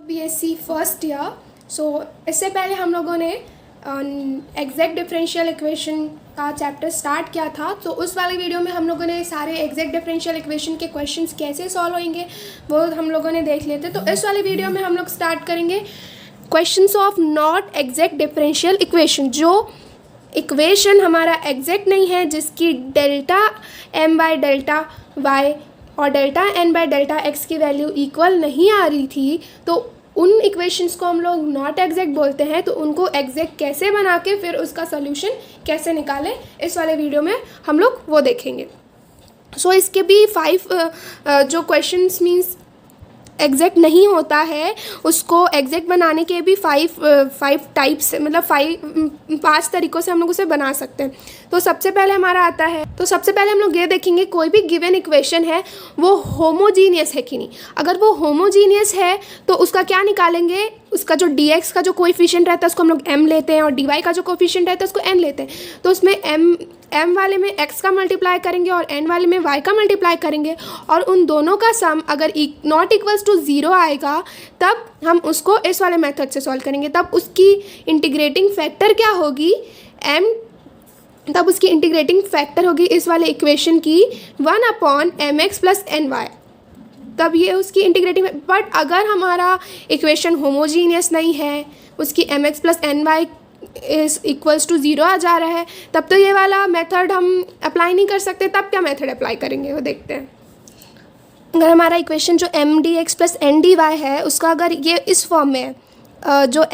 BSc first year. सो इससे पहले हम लोगों ने एग्जैक्ट डिफरेंशियल इक्वेशन का चैप्टर स्टार्ट किया था। तो उस वाले वीडियो में हम लोगों ने सारे एग्जैक्ट डिफरेंशियल इक्वेशन के क्वेश्चंस कैसे सॉल्व होंगे वो हम लोगों ने देख लिए थे। तो इस वाले वीडियो में हम लोग स्टार्ट करेंगे questions of not exact differential equation. जो इक्वेशन हमारा एग्जैक्ट नहीं है, जिसकी delta m by delta y और delta n by delta x की वैल्यू इक्वल नहीं आ रही थी, तो उन इक्वेशंस को हम लोग नॉट एग्जैक्ट बोलते हैं। तो उनको एग्जैक्ट कैसे बना के फिर उसका सोल्यूशन कैसे निकालें, इस वाले वीडियो में हम लोग वो देखेंगे। सो इसके भी 5 जो क्वेश्चंस मीन्स एग्जैक्ट नहीं होता है, उसको एग्जैक्ट बनाने के भी 5 टाइप्स, मतलब 5 तरीक़ों से हम लोग उसे बना सकते हैं। तो सबसे पहले हमारा आता है, तो सबसे पहले हम लोग ये देखेंगे कोई भी गिवन इक्वेशन है वो होमोजीनियस है कि नहीं। अगर वो होमोजीनियस है तो उसका क्या निकालेंगे, उसका जो dx का जो कोएफिशिएंट रहता है उसको हम लोग m लेते हैं और dy का जो कोएफिशिएंट रहता है उसको n लेते हैं। तो उसमें m वाले में x का मल्टीप्लाई करेंगे और n वाले में y का मल्टीप्लाई करेंगे और उन दोनों का सम अगर नॉट इक्वल्स टू 0 आएगा तब हम उसको इस वाले मेथड से सॉल्व करेंगे। तब उसकी इंटीग्रेटिंग फैक्टर क्या होगी, तब उसकी इंटीग्रेटिंग फैक्टर होगी इस वाले इक्वेशन की 1/mx प्लस ny। तब ये उसकी इंटीग्रेटिंग। बट अगर हमारा इक्वेशन होमोजीनियस नहीं है, उसकी mx plus ny is equals to 0 आ जा रहा है, तब तो ये वाला मेथड हम अप्लाई नहीं कर सकते। तब क्या मेथड अप्लाई करेंगे वो देखते हैं। अगर हमारा इक्वेशन जो m dx plus n dy है उसका अगर ये इस फॉर्म में है, जो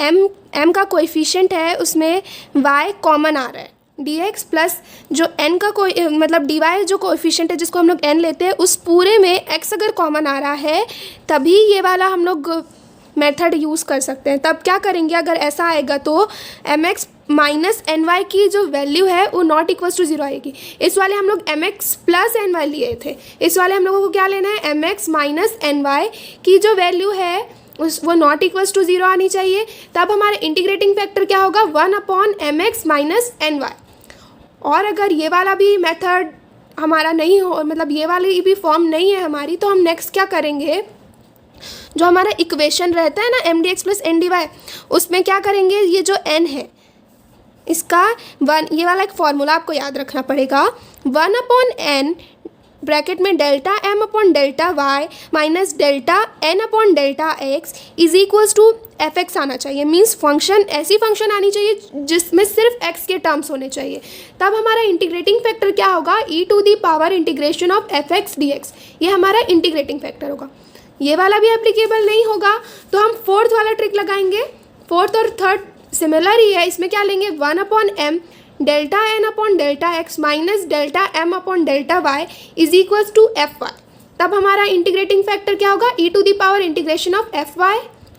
m का कोएफिशिएंट है उसमें y कॉमन आ रहा है, dx प्लस जो n का कोई मतलब dy जो कोएफिशिएंट है जिसको हम लोग n लेते हैं उस पूरे में x अगर कॉमन आ रहा है तभी ये वाला हम लोग मेथड यूज़ कर सकते हैं। तब क्या करेंगे, अगर ऐसा आएगा तो mx माइनस ny की जो वैल्यू है वो नॉट इक्वल्स टू 0 आएगी। इस वाले हम लोग mx प्लस ny लिए थे, इस वाले हम लोगों को क्या लेना है, mx माइनस ny की जो वैल्यू है वो नॉट इक्वल्स टू 0 आनी चाहिए। तब हमारा इंटीग्रेटिंग फैक्टर क्या होगा, 1/mx माइनस ny। और अगर ये वाला भी मेथड हमारा नहीं हो, मतलब ये वाली भी फॉर्म नहीं है हमारी, तो हम नेक्स्ट क्या करेंगे, जो हमारा इक्वेशन रहता है ना m dx plus n dy, उसमें क्या करेंगे, ये जो n है इसका 1, ये वाला एक फॉर्मूला आपको याद रखना पड़ेगा, 1/n ब्रैकेट में delta m upon delta y minus delta n upon delta x is equals to fx आना चाहिए। मीन्स फंक्शन ऐसी फंक्शन आनी चाहिए जिसमें सिर्फ x के टर्म्स होने चाहिए। तब हमारा इंटीग्रेटिंग फैक्टर क्या होगा, e to the power integration of fx dx, ये हमारा इंटीग्रेटिंग फैक्टर होगा। ये वाला भी एप्लीकेबल नहीं होगा तो हम फोर्थ वाला ट्रिक लगाएंगे। फोर्थ और थर्ड सिमिलर ही है, इसमें क्या लेंगे, 1/m delta n upon delta x minus delta m upon delta y is equals to fy। तब हमारा इंटीग्रेटिंग फैक्टर क्या होगा, e to the power integration of fy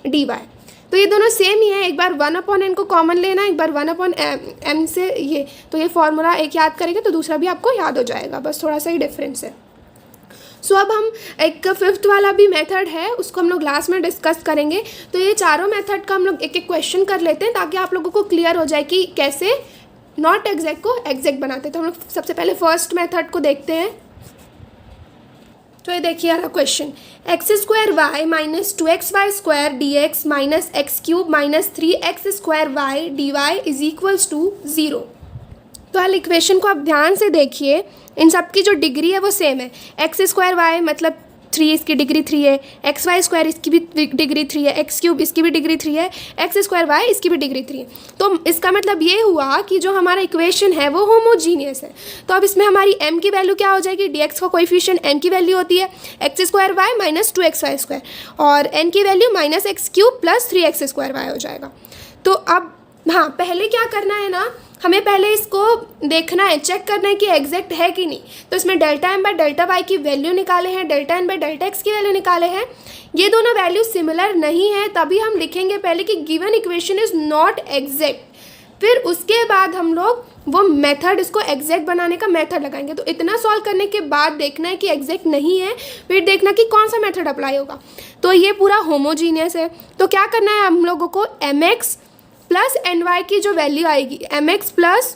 dy। तो ये दोनों सेम ही है, एक बार 1/n को कॉमन लेना, एक बार 1/m से ये, तो ये फॉर्मूला एक याद करेंगे तो दूसरा भी आपको याद हो जाएगा, बस थोड़ा सा ही डिफरेंस है। सो अब हम एक 5th वाला भी मेथड है उसको हम लोग लास्ट में डिस्कस करेंगे। तो ये चारों मेथड का हम लोग एक एक क्वेश्चन कर लेते हैं ताकि आप लोगों को क्लियर हो जाए कि कैसे नॉट एग्जैक्ट को एग्जैक्ट बनाते हैं। तो हम लोग सबसे पहले फर्स्ट मेथड को देखते हैं। तो ये देखिए वाला question, x² y minus 2xy square dx minus x³ minus 3x square y dy is equals to 0। तो हाल इक्वेशन को आप ध्यान से देखिए, इन सब की जो डिग्री है वो सेम है। x² y मतलब 3, इसकी डिग्री 3 है, xy स्क्वायर इसकी भी डिग्री 3 है, x³ इसकी भी डिग्री 3 है, x² y इसकी भी डिग्री 3 है। तो इसका मतलब ये हुआ कि जो हमारा इक्वेशन है वो होमोजीनियस है। तो अब इसमें हमारी m की वैल्यू क्या हो जाएगी, dx का कोएफिशिएंट n की वैल्यू होती है x² y minus 2xy square और n की value minus x³ plus 3x square y हो जाएगा। तो अब हाँ, पहले क्या करना है ना, हमें पहले इसको देखना है, चेक करना है कि एग्जैक्ट है कि नहीं। तो इसमें delta m by delta y की वैल्यू निकाले हैं, delta n by delta x की वैल्यू निकाले हैं। ये दोनों वैल्यू सिमिलर नहीं है, तभी हम लिखेंगे पहले कि given equation is not exact. फिर उसके बाद हम लोग वो मेथड, इसको एग्जैक्ट बनाने का मेथड लगाएंगे। तो इतना सॉल्व करने के बाद देखना है कि एग्जैक्ट नहीं है, फिर देखना कि कौन सा मेथड अप्लाई होगा। तो ये पूरा होमोजीनियस है, तो क्या करना है हम लोगों को, mx प्लस ny की जो वैल्यू आएगी, mx प्लस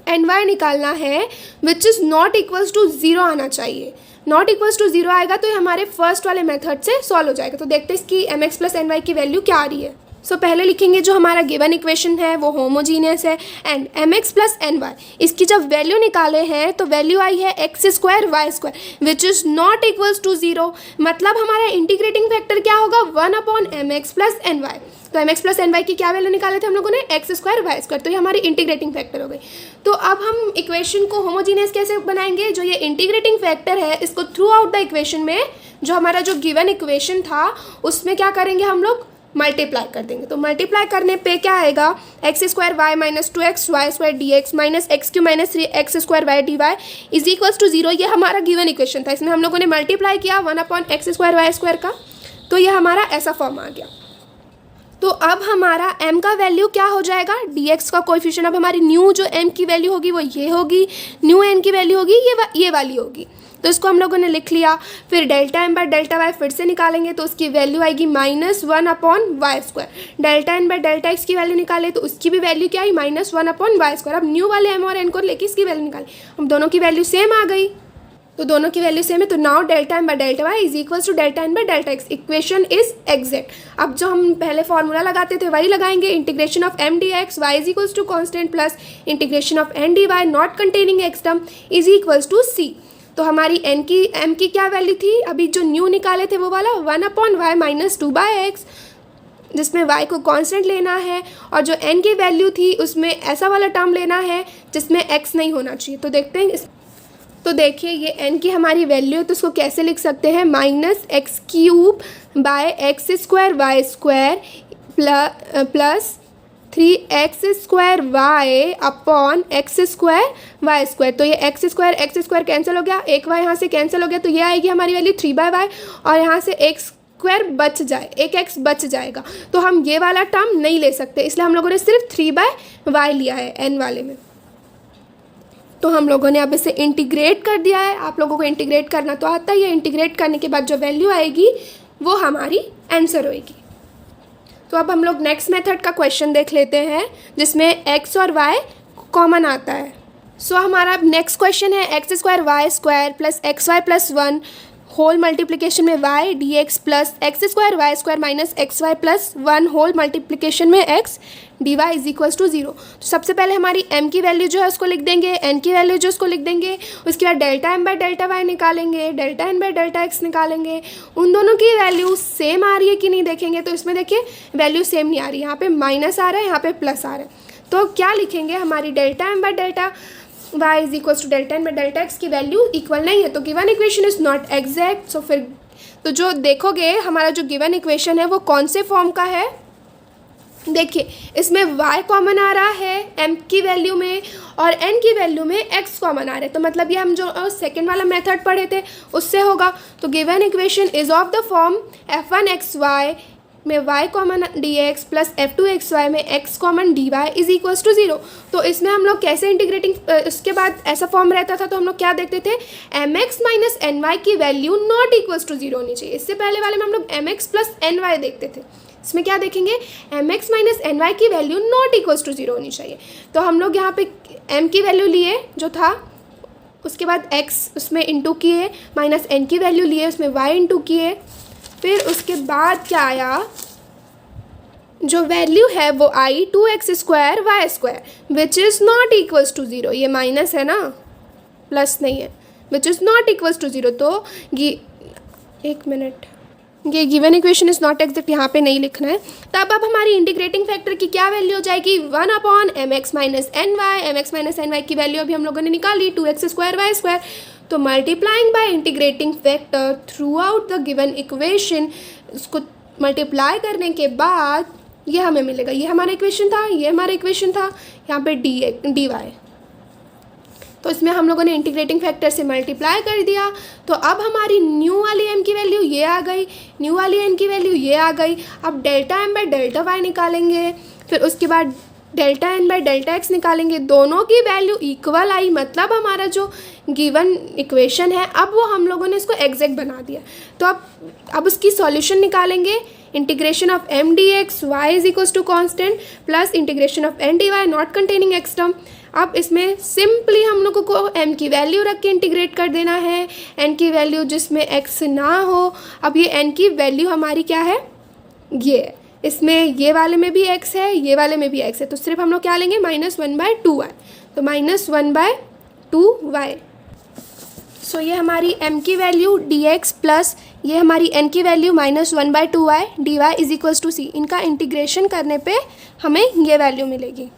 ny निकालना है, which is not equals to 0 आना चाहिए। नॉट इक्वल्स टू 0 आएगा तो ये हमारे फर्स्ट वाले मेथड से सॉल्व हो जाएगा। तो देखते हैं इसकी mx प्लस एन वाई की वैल्यू क्या आ रही है। सो पहले लिखेंगे जो हमारा गिवन इक्वेशन है वो होमोजीनियस है and mx plus n y, इसकी जब वैल्यू निकाले हैं तो वैल्यू आई है x square y square which is not equals to 0। मतलब हमारा इंटीग्रेटिंग फैक्टर क्या होगा 1/mx प्लस एन वाई। तो mx प्लस एन वाई की क्या वैल्यू निकाले थे हम लोगों ने एक्स स्क्वायर वाई स्क्वायर, तो ये हमारी इंटीग्रेटिंग फैक्टर हो गई। तो अब हम इक्वेशन को होमोजीनियस कैसे बनाएंगे, जो ये इंटीग्रेटिंग फैक्टर है इसको थ्रू आउट द इक्वेशन में जो हमारा जो गिवन इक्वेशन था उसमें क्या करेंगे हम लोग मल्टीप्लाई कर देंगे। तो मल्टीप्लाई करने पे क्या आएगा x square y minus 2x y square d x minus x cube minus 3x square y d y is equals to 0। ये हमारा गिवन इक्वेशन था, इसमें हम लोगों ने मल्टीप्लाई किया 1/x स्क्वायर वाई स्क्वायर का, तो ये हमारा ऐसा फॉर्म आ गया। तो अब हमारा m का वैल्यू क्या हो जाएगा dx का कोएफिशिएंट। अब हमारी न्यू जो m की वैल्यू होगी वो ये होगी, न्यू n की वैल्यू होगी ये वाली होगी। तो इसको हम लोगों ने लिख लिया। फिर delta m by delta y फिर से निकालेंगे तो उसकी वैल्यू आएगी -1/y square. Delta n by delta x की वैल्यू निकाले तो उसकी भी वैल्यू क्या आई -1/y स्क्वायर। अब न्यू वाले m और n को लेके इसकी वैल्यू निकालें, हम दोनों की वैल्यू सेम आ गई, तो दोनों की वैल्यू सेम है। तो now delta m by delta y is equals to delta n by delta x। Equation is exact. अब जो हम पहले फॉर्मूला लगाते थे वही लगाएंगे, integration of m dx y is equals to constant plus integration of n dy not containing x term is equals to c। तो हमारी m की क्या वैल्यू थी, अभी जो न्यू निकाले थे वो वाला 1/y माइनस 2/x, जिसमें y को कांस्टेंट लेना है, और जो n की वैल्यू थी उसमें ऐसा वाला टर्म लेना है जिसमें x नहीं होना चाहिए। तो देखते हैं तो देखिए ये n की हमारी वैल्यू है तो उसको कैसे लिख सकते हैं -x³ by x square y square plus 3x square y upon x square y square. तो ये एक्स स्क्वायर कैंसिल हो गया, एक y यहाँ से कैंसिल हो गया, तो ये आएगी हमारी वैल्यू 3/y, और यहाँ से x स्क्वायर बच जाए, एक x बच जाएगा। तो हम ये वाला टर्म नहीं ले सकते, इसलिए हम लोगों ने सिर्फ 3/y लिया है n वाले में। तो हम लोगों ने अब इसे इंटीग्रेट कर दिया है। आप लोगों को इंटीग्रेट करना तो आता ही है, इंटीग्रेट करने के बाद जो वैल्यू आएगी वो हमारी आंसर होएगी। तो अब हम लोग नेक्स्ट मेथड का क्वेश्चन देख लेते हैं जिसमें x और y कॉमन आता है। सो हमारा नेक्स्ट क्वेश्चन है x square y square plus x y plus 1 whole multiplication में y dx plus x square y square minus x y plus 1 whole multiplication में x dy is equals to 0। तो सबसे पहले हमारी m की value जो है उसको लिख देंगे, n की वैल्यू जो उसको लिख देंगे, उसके बाद delta m by delta y निकालेंगे, delta n by delta x निकालेंगे। उन दोनों की वैल्यू सेम आ रही है कि नहीं देखेंगे, तो इसमें देखिए वैल्यू सेम नहीं आ रही, यहाँ पे माइनस आ रहा है, यहाँ पे प्लस आ रहा है। तो क्या लिखेंगे, हमारी delta m by delta y is equals to delta n by delta x की वैल्यू इक्वल नहीं है, तो given equation is not exact. So फिर तो जो देखोगे हमारा जो गिवन इक्वेशन है वो कौन से फॉर्म का है, देखिए इसमें y कॉमन आ रहा है m की वैल्यू में और n की वैल्यू में x कॉमन आ रहा है। तो मतलब ये हम जो सेकेंड वाला मेथड पढ़े थे उससे होगा। तो given equation is of the form f1xy में y common dx plus f2xy में x common dy is equals to 0। तो इसमें हम लोग कैसे इंटीग्रेटिंग, उसके बाद ऐसा फॉर्म रहता था तो हम लोग क्या देखते थे mx माइनस ny की वैल्यू नॉट इक्वल्स टू 0 होनी चाहिए। इससे पहले वाले में हम लोग mx प्लस ny देखते थे, इसमें क्या देखेंगे mx माइनस ny की वैल्यू नॉट इक्वल्स टू 0 होनी चाहिए। तो हम लोग यहाँ पे m की वैल्यू लिए जो था, उसके बाद x उसमें इंटू किए, माइनस n की वैल्यू लिए उसमें y इंटू किए, फिर उसके बाद क्या आया, जो वैल्यू है वो आई 2x square y square which is not equals to 0। ये माइनस है ना, प्लस नहीं है, which is not equals to 0। तो एक मिनट, ये given equation is not exact, यहाँ पे नहीं लिखना है। तब अब हमारी इंटीग्रेटिंग फैक्टर की क्या वैल्यू हो जाएगी 1/mx minus ny। mx minus ny की वैल्यू अभी हम लोगों ने निकाली 2x स्क्वायर वाई स्क्वायर। तो multiplying by integrating factor through out the given equation, उसको मल्टीप्लाई करने के बाद ये हमें मिलेगा, ये हमारा इक्वेशन था, ये हमारा इक्वेशन था, यहाँ पे dy। तो इसमें हम लोगों ने इंटीग्रेटिंग फैक्टर से मल्टीप्लाई कर दिया। तो अब हमारी न्यू वाली m की वैल्यू ये आ गई, न्यू वाली n की वैल्यू ये आ गई। अब delta m by delta y निकालेंगे, फिर उसके बाद delta n by delta x निकालेंगे, दोनों की वैल्यू इक्वल आई। मतलब हमारा जो गिवन इक्वेशन है अब वो हम लोगों ने इसको एग्जैक्ट बना दिया। तो अब उसकी सॉल्यूशन निकालेंगे, integration of m d x y is equals to constant plus integration of n d y not containing x term. अब इसमें सिंपली हम लोगों को m की वैल्यू रख के इंटीग्रेट कर देना है, n की वैल्यू जिसमें x ना हो। अब ये n की वैल्यू हमारी क्या है, ये इसमें ये वाले में भी x है, ये वाले में भी x है, तो सिर्फ हम लोग क्या लेंगे -1/2y, तो -1/2y। सो ये हमारी m की वैल्यू dx प्लस ये हमारी n की value -1/2y dy is equals to c। इनका इंटीग्रेशन करने पे हमें ये वैल्यू मिलेगी।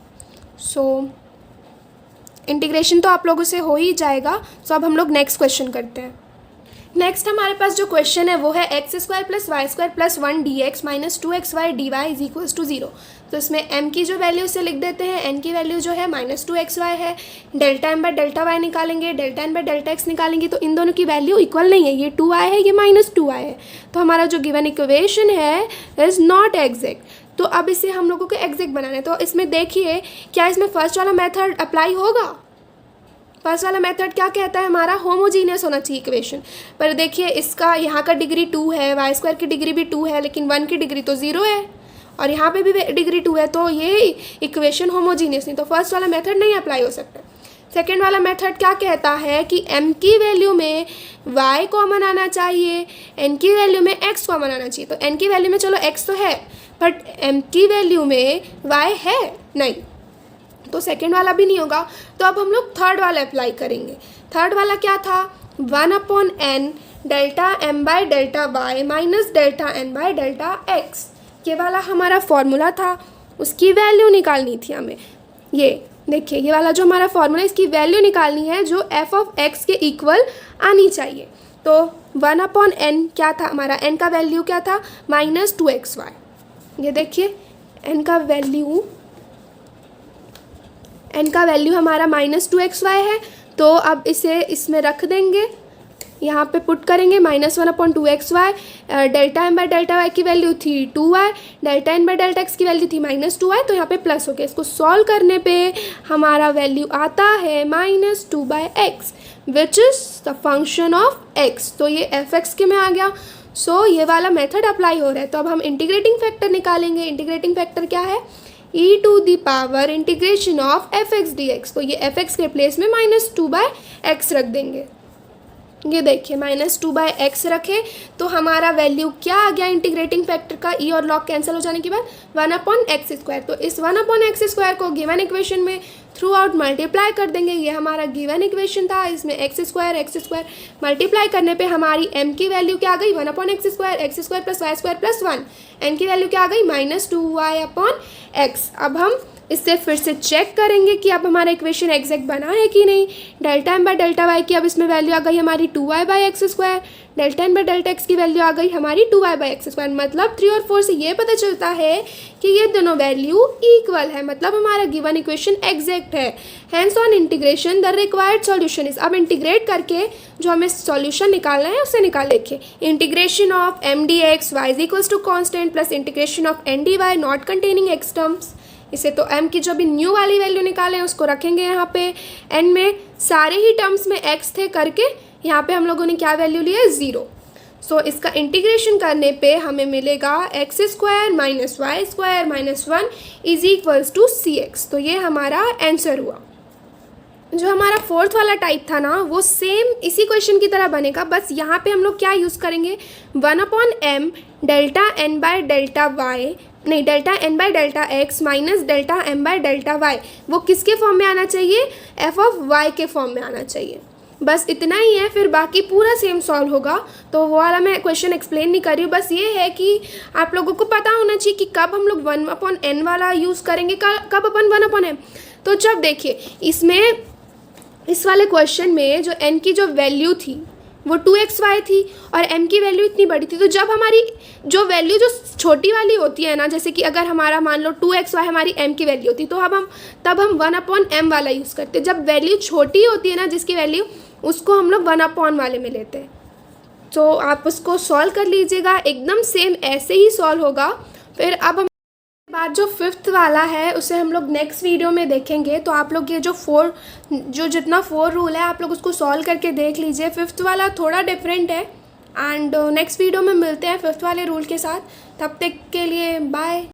सो इंटीग्रेशन तो आप लोगों से हो ही जाएगा। सो अब हम लोग नेक्स्ट क्वेश्चन करते हैं। नेक्स्ट हमारे पास जो क्वेश्चन है वो है x² + y² + 1 dx - 2xy dy is equals to 0। तो इसमें m की जो वैल्यू से लिख देते हैं, n की वैल्यू जो है -2xy है, Δm/Δy निकालेंगे, Δn/Δx निकालेंगे, तो इन दोनों की वैल्यू इक्वल नहीं है, ये 2y है, ये -2y है, तो हमारा जो गिवन इक्वेशन है इज़ नॉट एग्जैक्ट। तो अब इसे हम लोगों को एग्जैक्ट बनाना है। तो इसमें देखिए क्या इसमें फर्स्ट वाला मेथड अप्लाई होगा। फर्स्ट वाला मेथड क्या कहता है, हमारा होमोजीनियस होना चाहिए इक्वेशन। पर देखिए इसका यहाँ का डिग्री 2 है, y² की डिग्री भी 2 है, लेकिन 1 की डिग्री तो 0 है, और यहाँ पे भी डिग्री 2 है, तो ये इक्वेशन होमोजीनियस नहीं, तो फर्स्ट वाला मेथड नहीं अप्लाई हो सकता। सेकेंड वाला मेथड क्या कहता है कि m की वैल्यू में y कॉमन आना चाहिए, n की वैल्यू में x कॉमन आना चाहिए। तो n की वैल्यू में चलो x तो है, बट m की वैल्यू में y है नहीं, तो सेकेंड वाला भी नहीं होगा। तो अब हम लोग थर्ड वाला अप्लाई करेंगे। थर्ड वाला क्या था, 1/n Δm/Δy - Δn/Δx, ये वाला हमारा फॉर्मूला था, उसकी वैल्यू निकालनी थी हमें। ये देखिए ये वाला जो हमारा फॉर्मूला है, इसकी वैल्यू निकालनी है जो f(x) के इक्वल आनी चाहिए। तो 1/n क्या था हमारा, n का वैल्यू क्या था -2xy। ये देखिए n का वैल्यू हमारा -2xy है, तो अब इसे इसमें रख देंगे, यहाँ पे पुट करेंगे -1/2xy। Δm/Δy की वैल्यू थी 2y, Δn/Δx की वैल्यू थी -2y, तो यहाँ पे प्लस हो गया। इसको सॉल्व करने पे हमारा वैल्यू आता है -2/x which is the function of x। तो ये fx के में आ गया। सो ये वाला मेथड अप्लाई हो रहा है। तो अब हम इंटीग्रेटिंग फैक्टर निकालेंगे। इंटीग्रेटिंग फैक्टर क्या है, e⁻∫ integration of fx dx। तो ये fx के प्लेस में -2/x रख देंगे। ये देखिए -2/x रखे तो हमारा वैल्यू क्या आ गया इंटीग्रेटिंग फैक्टर का, e और log कैंसिल हो जाने के बाद 1/x²। तो इस 1/x² को गिवन इक्वेशन में थ्रू आउट मल्टीप्लाई कर देंगे। ये हमारा गिवन इक्वेशन था, इसमें x² मल्टीप्लाई करने पे हमारी m की वैल्यू क्या आ गई 1/x² x² + y² + 1, n की वैल्यू क्या आ गई -2y/x। अब हम इससे फिर से चेक करेंगे कि अब हमारा इक्वेशन एग्जैक्ट बना है कि नहीं। Δm/Δy की अब इसमें वैल्यू आ गई हमारी 2y/x², Δn/Δx की वैल्यू आ गई हमारी 2y/x²। मतलब 3 और 4 से ये पता चलता है कि ये दोनों वैल्यू इक्वल है, मतलब हमारा गिवन इक्वेशन एग्जैक्ट है। Hence on integration the required solution is. अब इंटीग्रेट करके जो हमें सॉल्यूशन निकालना है उसे निकाल देखिए। Integration of m dx y is equals to constant plus integration of n dy not containing x terms. इसे तो m की जो भी न्यू वाली वैल्यू निकालें उसको रखेंगे यहाँ पे, n में सारे ही टर्म्स में x थे करके यहाँ पे हम लोगों ने क्या वैल्यू लिया है 0। सो इसका इंटीग्रेशन करने पे हमें मिलेगा x² - y² - 1 is equals to cx। तो ये हमारा आंसर हुआ। जो हमारा फोर्थ वाला टाइप था ना वो सेम इसी क्वेश्चन की तरह बनेगा, बस यहाँ पे हम लोग क्या यूज़ करेंगे 1/m Δn/Δy नहीं Δn/Δx - Δm/Δy। वो किसके फॉर्म में आना चाहिए, f(y) के फॉर्म में आना चाहिए। बस इतना ही है, फिर बाकी पूरा सेम सॉल्व होगा। तो वो वाला मैं क्वेश्चन एक्सप्लेन नहीं कर रही हूँ, बस ये है कि आप लोगों को पता होना चाहिए कि कब हम लोग 1/n वाला यूज़ करेंगे, कब अपन 1/m। तो जब देखिए इसमें इस वाले क्वेश्चन में जो n की जो वैल्यू थी वो 2xy थी और m की वैल्यू इतनी बड़ी थी, तो जब हमारी जो वैल्यू जो छोटी वाली होती है ना, जैसे कि अगर हमारा मान लो 2xy हमारी m की वैल्यू होती, तो तब हम 1/m वाला यूज़ करते। जब वैल्यू छोटी होती है ना जिसकी वैल्यू, उसको हम लोग 1/, वाले में लेते हैं। तो आप उसको सॉल्व कर लीजिएगा, एकदम सेम ऐसे ही सॉल्व होगा। फिर अब हम बाद जो फिफ्थ वाला है उसे हम लोग नेक्स्ट वीडियो में देखेंगे। तो आप लोग ये जो जितना 4 रूल है आप लोग उसको सॉल्व करके देख लीजिए। फिफ्थ वाला थोड़ा डिफरेंट है, एंड नेक्स्ट वीडियो में मिलते हैं फिफ्थ वाले रूल के साथ। तब तक के लिए बाय।